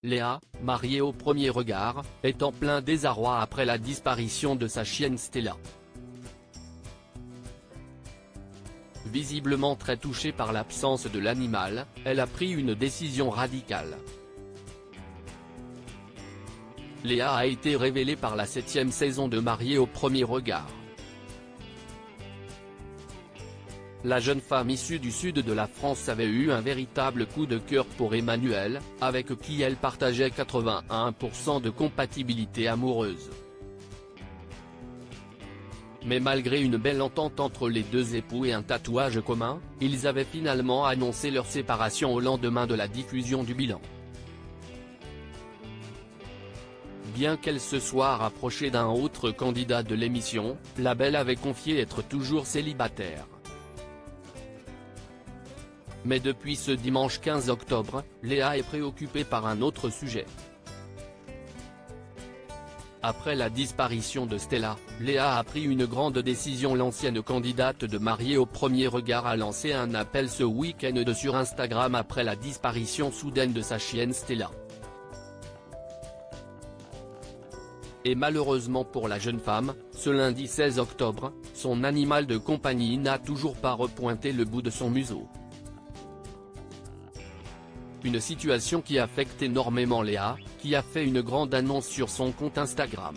Léa, mariée au premier regard, est en plein désarroi après la disparition de sa chienne Stella. Visiblement très touchée par l'absence de l'animal, elle a pris une décision radicale. Léa a été révélée par la 7e saison de Mariée au premier regard. La jeune femme issue du sud de la France avait eu un véritable coup de cœur pour Emmanuel, avec qui elle partageait 81% de compatibilité amoureuse. Mais malgré une belle entente entre les deux époux et un tatouage commun, ils avaient finalement annoncé leur séparation au lendemain de la diffusion du bilan. Bien qu'elle se soit rapprochée d'un autre candidat de l'émission, la belle avait confié être toujours célibataire. Mais depuis ce dimanche 15 octobre, Léa est préoccupée par un autre sujet. Après la disparition de Stella, Léa a pris une grande décision. L'ancienne candidate de Mariée au premier regard a lancé un appel ce week-end sur Instagram après la disparition soudaine de sa chienne Stella. Et malheureusement pour la jeune femme, ce lundi 16 octobre, son animal de compagnie n'a toujours pas repointé le bout de son museau. Une situation qui affecte énormément Léa, qui a fait une grande annonce sur son compte Instagram.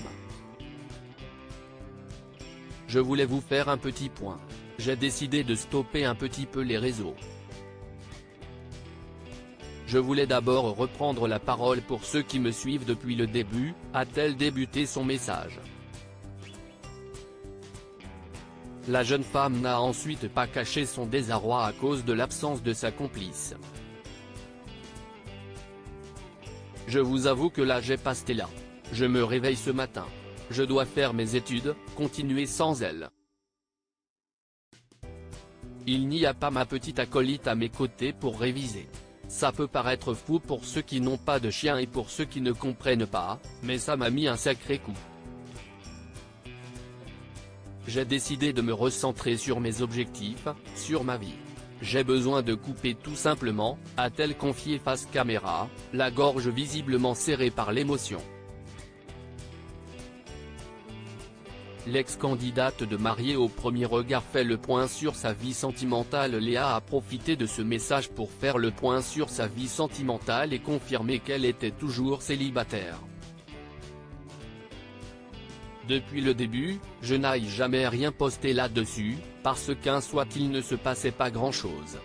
Je voulais vous faire un petit point. J'ai décidé de stopper un petit peu les réseaux. Je voulais d'abord reprendre la parole pour ceux qui me suivent depuis le début, a-t-elle débuté son message. La jeune femme n'a ensuite pas caché son désarroi à cause de l'absence de sa complice. Je vous avoue que là j'ai pas Stella. Je me réveille ce matin. Je dois faire mes études, continuer sans elle. Il n'y a pas ma petite acolyte à mes côtés pour réviser. Ça peut paraître fou pour ceux qui n'ont pas de chien et pour ceux qui ne comprennent pas, mais ça m'a mis un sacré coup. J'ai décidé de me recentrer sur mes objectifs, sur ma vie. J'ai besoin de couper tout simplement, a-t-elle confié face caméra, la gorge visiblement serrée par l'émotion. L'ex-candidate de Mariée au premier regard fait le point sur sa vie sentimentale. Léa a profité de ce message pour faire le point sur sa vie sentimentale et confirmer qu'elle était toujours célibataire. Depuis le début, je n'ai jamais rien posté là-dessus, parce qu'en soit il ne se passait pas grand-chose.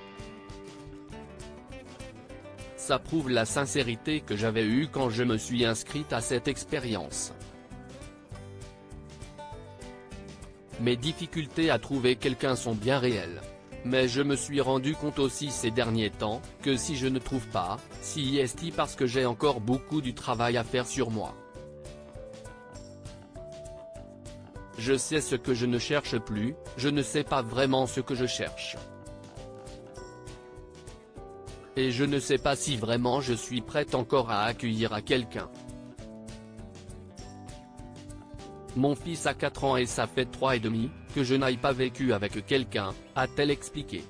Ça prouve la sincérité que j'avais eue quand je me suis inscrite à cette expérience. Mes difficultés à trouver quelqu'un sont bien réelles. Mais je me suis rendu compte aussi ces derniers temps, que si je ne trouve pas, c'est parce que j'ai encore beaucoup du travail à faire sur moi. Je sais ce que je ne cherche plus, je ne sais pas vraiment ce que je cherche. Et je ne sais pas si vraiment je suis prête encore à accueillir à quelqu'un. Mon fils a 4 ans et ça fait 3 et demi, que je n'aille pas vécu avec quelqu'un, a-t-elle expliqué.